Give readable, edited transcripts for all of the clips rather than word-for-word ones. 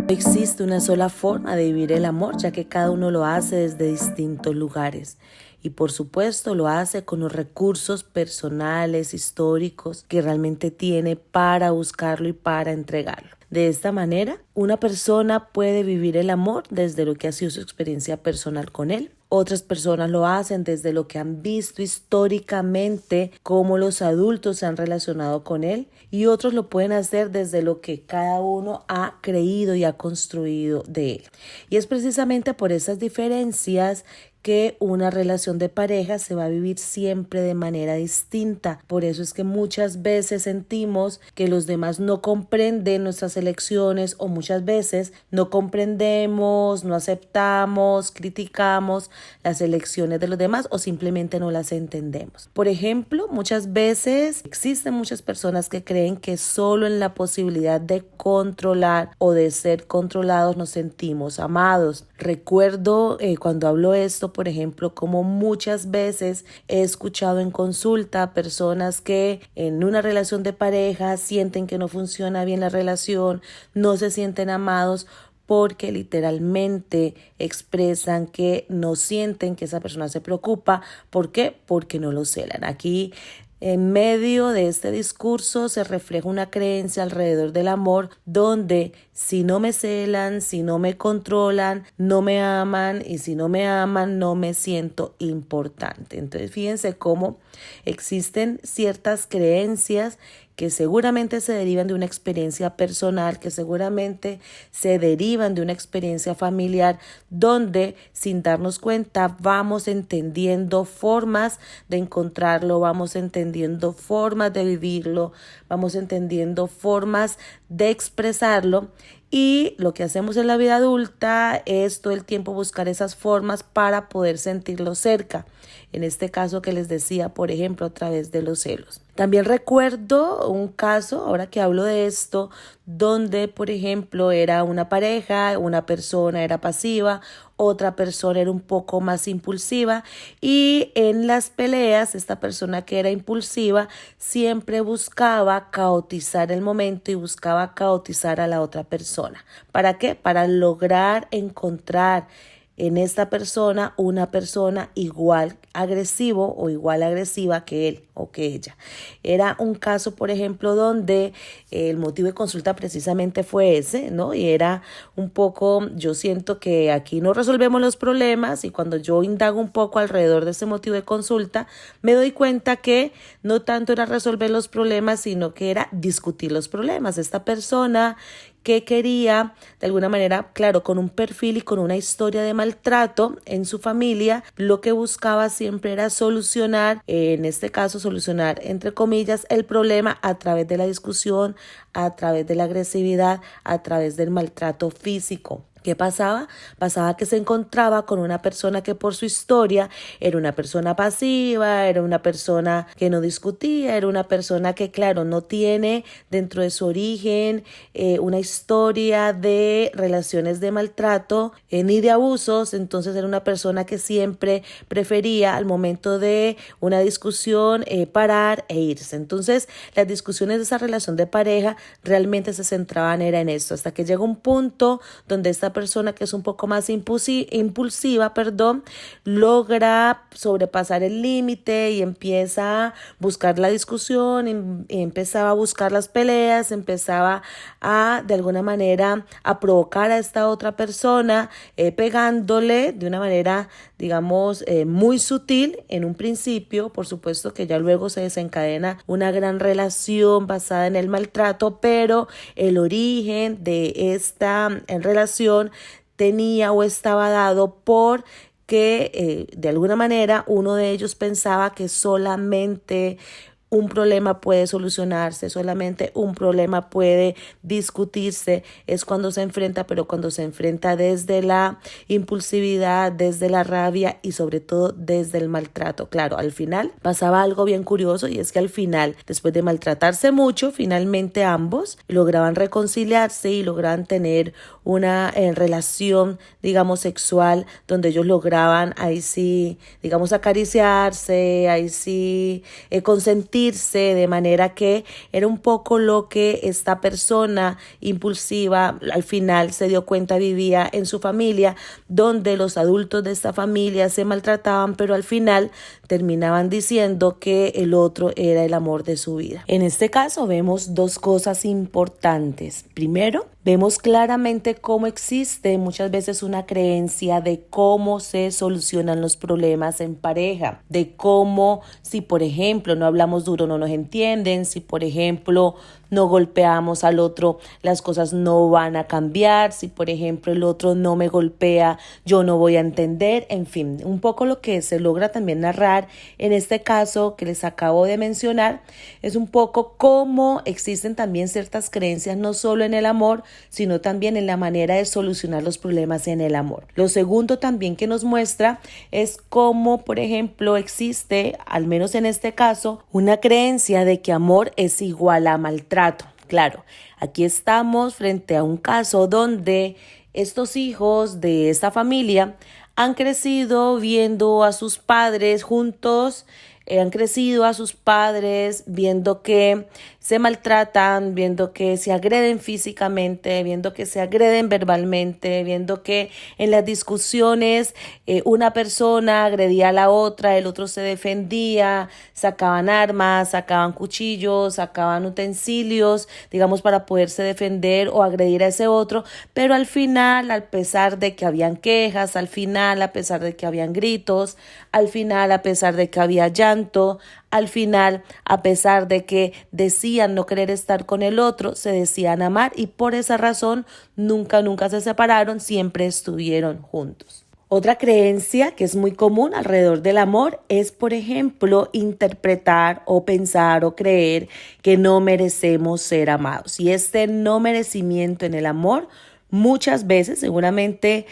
No existe una sola forma de vivir el amor, ya que cada uno lo hace desde distintos lugares. Y por supuesto lo hace con los recursos personales, históricos que realmente tiene para buscarlo y para entregarlo. De esta manera, una persona puede vivir el amor desde lo que ha sido su experiencia personal con él. Otras personas lo hacen desde lo que han visto históricamente, cómo los adultos se han relacionado con él, y otros lo pueden hacer desde lo que cada uno ha creído y ha construido de él. Y es precisamente por esas diferencias que una relación de pareja se va a vivir siempre de manera distinta. Por eso es que muchas veces sentimos que los demás no comprenden nuestras elecciones, o muchas veces no comprendemos, no aceptamos, criticamos las elecciones de los demás, o simplemente no las entendemos. Por ejemplo, muchas veces existen muchas personas que creen que solo en la posibilidad de controlar o de ser controlados nos sentimos amados. Recuerdo cuando hablo esto, por ejemplo, como muchas veces he escuchado en consulta a personas que en una relación de pareja sienten que no funciona bien la relación, no se sienten amados, porque literalmente expresan que no sienten que esa persona se preocupa. ¿Por qué? Porque no lo celan. Aquí, en medio de este discurso, se refleja una creencia alrededor del amor, donde si no me celan, si no me controlan, no me aman, y si no me aman, no me siento importante. Entonces, fíjense cómo existen ciertas creencias que seguramente se derivan de una experiencia personal, que seguramente se derivan de una experiencia familiar, donde sin darnos cuenta vamos entendiendo formas de encontrarlo, vamos entendiendo formas de vivirlo, vamos entendiendo formas de expresarlo. Y lo que hacemos en la vida adulta es todo el tiempo buscar esas formas para poder sentirlo cerca. En este caso que les decía, por ejemplo, a través de los celos. También recuerdo un caso, ahora que hablo de esto, donde, por ejemplo, era una pareja, una persona era pasiva, otra persona era un poco más impulsiva, y en las peleas esta persona que era impulsiva siempre buscaba caotizar el momento y buscaba caotizar a la otra persona. ¿Para qué? Para lograr encontrar en esta persona una persona igual agresivo o igual agresiva que él o que ella. Era un caso, por ejemplo, donde el motivo de consulta precisamente fue ese, ¿no? Y era un poco, yo siento que aquí no resolvemos los problemas, y cuando yo indago un poco alrededor de ese motivo de consulta, me doy cuenta que no tanto era resolver los problemas, sino que era discutir los problemas. Esta persona que quería, de alguna manera, claro, con un perfil y con una historia de maltrato en su familia, lo que buscaba siempre era solucionar, en este caso solucionar, entre comillas, el problema a través de la discusión, a través de la agresividad, a través del maltrato físico. ¿Qué pasaba? Pasaba que se encontraba con una persona que por su historia era una persona pasiva, era una persona que no discutía, era una persona que, claro, no tiene dentro de su origen una historia de relaciones de maltrato ni de abusos. Entonces era una persona que siempre prefería al momento de una discusión parar e irse. Entonces las discusiones de esa relación de pareja realmente se centraban era en esto, hasta que llega un punto donde esta persona que es un poco más impulsiva, logra sobrepasar el límite y empieza a buscar la discusión, y empezaba a buscar las peleas, empezaba a, de alguna manera, a provocar a esta otra persona, pegándole de una manera, digamos, muy sutil en un principio. Por supuesto que ya luego se desencadena una gran relación basada en el maltrato, pero el origen de esta relación tenía o estaba dado por que de alguna manera uno de ellos pensaba que solamente un problema puede solucionarse, solamente un problema puede discutirse, es cuando se enfrenta, pero cuando se enfrenta desde la impulsividad, desde la rabia y sobre todo desde el maltrato. Claro, al final pasaba algo bien curioso, y es que al final, después de maltratarse mucho, finalmente ambos lograban reconciliarse y lograban tener una relación, digamos, sexual, donde ellos lograban, ahí sí, digamos, acariciarse, ahí sí, consentir sentirse, de manera que era un poco lo que esta persona impulsiva al final se dio cuenta vivía en su familia, donde los adultos de esta familia se maltrataban, pero al final terminaban diciendo que el otro era el amor de su vida. En este caso vemos dos cosas importantes. Primero, vemos claramente cómo existe muchas veces una creencia de cómo se solucionan los problemas en pareja, de cómo si por ejemplo no hablamos duro no nos entienden, si por ejemplo no golpeamos al otro las cosas no van a cambiar, si por ejemplo el otro no me golpea yo no voy a entender, en fin, un poco lo que se logra también narrar en este caso que les acabo de mencionar es un poco cómo existen también ciertas creencias no solo en el amor, sino también en la manera de solucionar los problemas en el amor. Lo segundo también que nos muestra es cómo, por ejemplo, existe, al menos en este caso, una creencia de que amor es igual a maltrato. Claro, aquí estamos frente a un caso donde estos hijos de esta familia han crecido viendo a sus padres juntos, han crecido a sus padres viendo que se maltratan, viendo que se agreden físicamente, viendo que se agreden verbalmente, viendo que en las discusiones una persona agredía a la otra, el otro se defendía, sacaban armas, sacaban cuchillos, sacaban utensilios, digamos, para poderse defender o agredir a ese otro, pero al final, a pesar de que habían quejas, al final, a pesar de que habían gritos, al final, a pesar de que había llanto, al final, a pesar de que decían no querer estar con el otro, se decían amar y por esa razón nunca se separaron, siempre estuvieron juntos. Otra creencia que es muy común alrededor del amor es, por ejemplo, interpretar o pensar o creer que no merecemos ser amados. Y este no merecimiento en el amor muchas veces, seguramente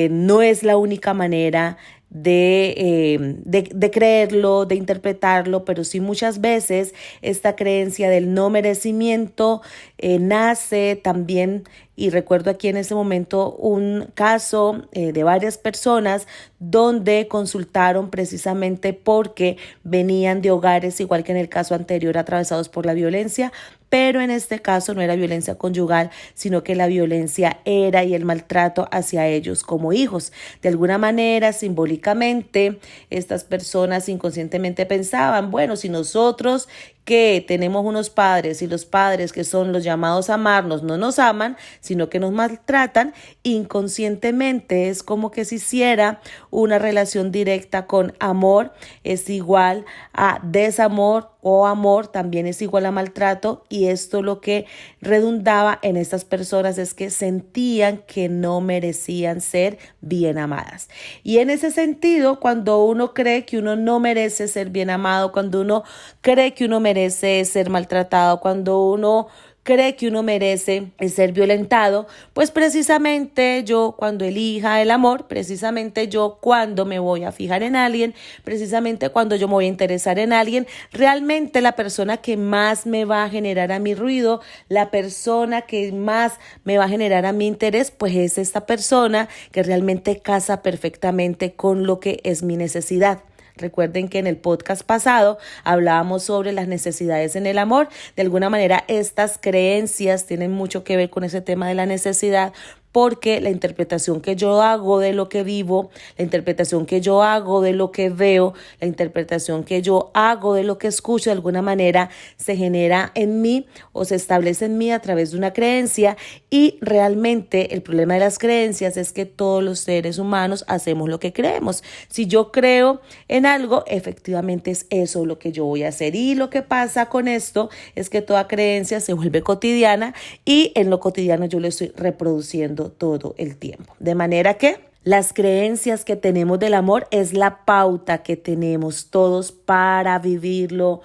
no es la única manera de creerlo, de interpretarlo, pero sí muchas veces esta creencia del no merecimiento nace también, y recuerdo aquí en ese momento un caso de varias personas donde consultaron precisamente porque venían de hogares, igual que en el caso anterior, atravesados por la violencia, pero en este caso no era violencia conyugal, sino que la violencia era y el maltrato hacia ellos como hijos. De alguna manera, simbólicamente, estas personas inconscientemente pensaban, bueno, si nosotros que tenemos unos padres y los padres que son los llamados a amarnos no nos aman, sino que nos maltratan, inconscientemente es como que se hiciera una relación directa con amor es igual a desamor o amor también es igual a maltrato, y esto lo que redundaba en estas personas es que sentían que no merecían ser bien amadas. Y en ese sentido, cuando uno cree que uno no merece ser bien amado, cuando uno cree que uno merece ser maltratado, cuando uno cree que uno merece ser violentado, pues precisamente yo cuando elija el amor, precisamente yo cuando me voy a fijar en alguien, precisamente cuando yo me voy a interesar en alguien, realmente la persona que más me va a generar a mi ruido, la persona que más me va a generar a mi interés, pues es esta persona que realmente casa perfectamente con lo que es mi necesidad. Recuerden que en el podcast pasado hablábamos sobre las necesidades en el amor. De alguna manera estas creencias tienen mucho que ver con ese tema de la necesidad, porque la interpretación que yo hago de lo que vivo, la interpretación que yo hago de lo que veo, la interpretación que yo hago de lo que escucho, de alguna manera se genera en mí o se establece en mí a través de una creencia, y realmente el problema de las creencias es que todos los seres humanos hacemos lo que creemos. Si yo creo en algo, efectivamente es eso lo que yo voy a hacer, y lo que pasa con esto es que toda creencia se vuelve cotidiana y en lo cotidiano yo lo estoy reproduciendo todo el tiempo. De manera que las creencias que tenemos del amor es la pauta que tenemos todos para vivirlo,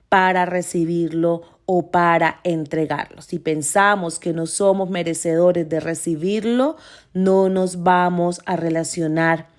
para recibirlo o para entregarlo. Si pensamos que no somos merecedores de recibirlo, no nos vamos a relacionar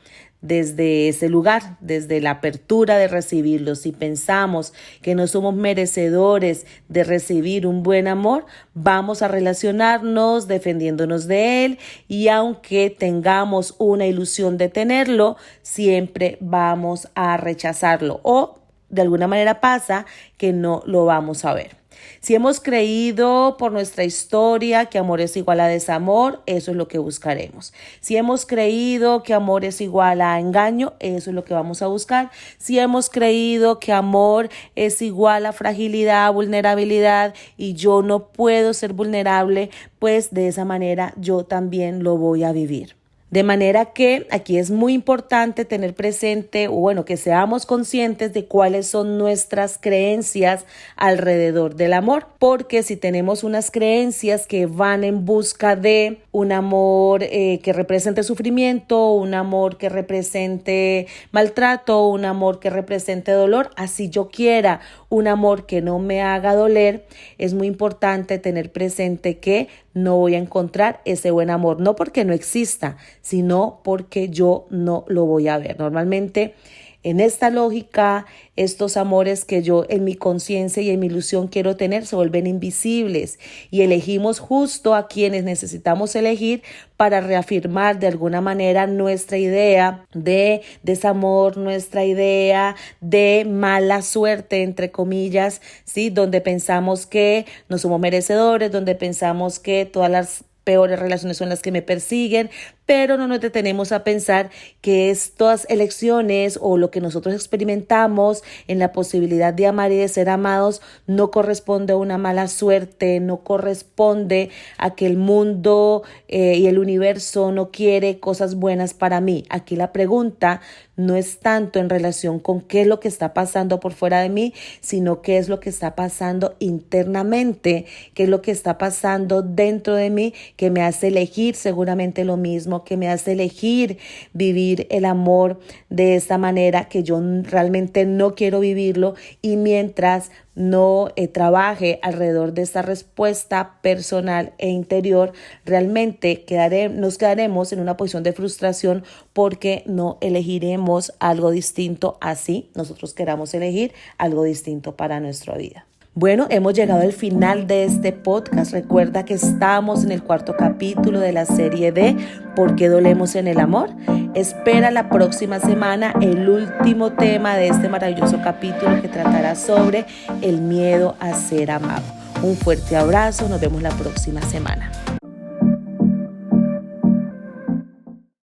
desde ese lugar, desde la apertura de recibirlo. Si pensamos que no somos merecedores de recibir un buen amor, vamos a relacionarnos defendiéndonos de él, y aunque tengamos una ilusión de tenerlo, siempre vamos a rechazarlo o de alguna manera pasa que no lo vamos a ver. Si hemos creído por nuestra historia que amor es igual a desamor, eso es lo que buscaremos. Si hemos creído que amor es igual a engaño, eso es lo que vamos a buscar. Si hemos creído que amor es igual a fragilidad, vulnerabilidad y yo no puedo ser vulnerable, pues de esa manera yo también lo voy a vivir. De manera que aquí es muy importante tener presente, o bueno, que seamos conscientes de cuáles son nuestras creencias alrededor del amor. Porque si tenemos unas creencias que van en busca de un amor que represente sufrimiento, un amor que represente maltrato, un amor que represente dolor, así yo quiera un amor que no me haga doler, es muy importante tener presente que no voy a encontrar ese buen amor, no porque no exista, sino porque yo no lo voy a ver. Normalmente, en esta lógica, estos amores que yo en mi conciencia y en mi ilusión quiero tener se vuelven invisibles y elegimos justo a quienes necesitamos elegir para reafirmar de alguna manera nuestra idea de desamor, nuestra idea de mala suerte, entre comillas, ¿sí? Donde pensamos que no somos merecedores, donde pensamos que todas las peores relaciones son las que me persiguen, pero no nos detenemos a pensar que estas elecciones o lo que nosotros experimentamos en la posibilidad de amar y de ser amados no corresponde a una mala suerte, no corresponde a que el mundo y el universo no quiere cosas buenas para mí. Aquí la pregunta no es tanto en relación con qué es lo que está pasando por fuera de mí, sino qué es lo que está pasando internamente, qué es lo que está pasando dentro de mí que me hace elegir seguramente lo mismo, que me hace elegir vivir el amor de esta manera que yo realmente no quiero vivirlo, y mientras no trabaje alrededor de esta respuesta personal e interior, realmente nos quedaremos en una posición de frustración porque no elegiremos algo distinto así nosotros queramos elegir algo distinto para nuestra vida. Bueno, hemos llegado al final de este podcast. Recuerda que estamos en el 4º capítulo de la serie de ¿Por qué dolemos en el amor? Espera la próxima semana el último tema de este maravilloso capítulo que tratará sobre el miedo a ser amado. Un fuerte abrazo, nos vemos la próxima semana.